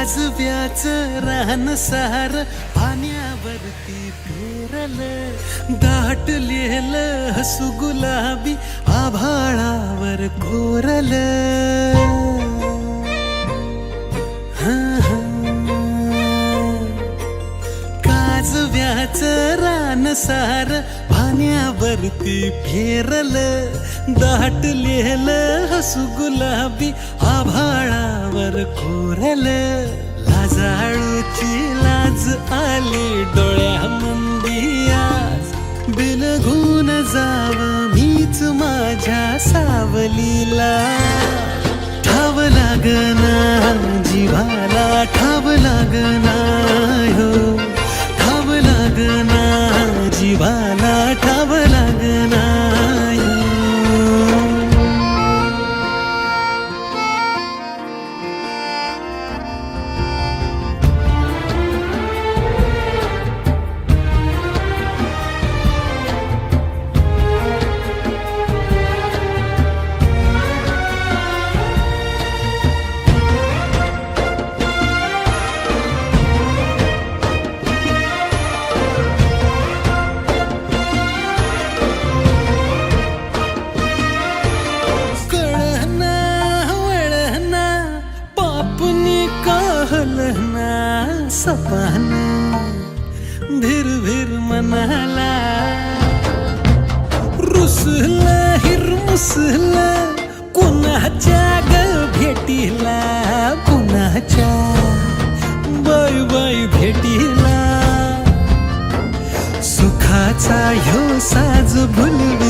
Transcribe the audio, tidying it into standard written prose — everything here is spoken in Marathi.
काजव्याचं रान सार पाण्यावरती फिरलं, दाटलेलं हसू गुलाबी आभाळावर कोरलं. काजव्याचं रान सार पाण्यावरती फिरलं, दाटलेलं हसू गुलाबी आभाळावर कोरलं. लाजाळूची लाज आली डोळ्यामंदी आज, बिलगून जाव मीच माझ्या सावलीला. ठाव लागना जीवाला, ठाव लागना हो, ठाव लागना जीवाला, ठाव लागना हो. सपान भिर भिर मनाला, रुसला हिरमुसला कुणाच्या ग भेटीला, कुणाच्या बाय बाय भेटीला. सुखाचा ह्यो साज भुलवी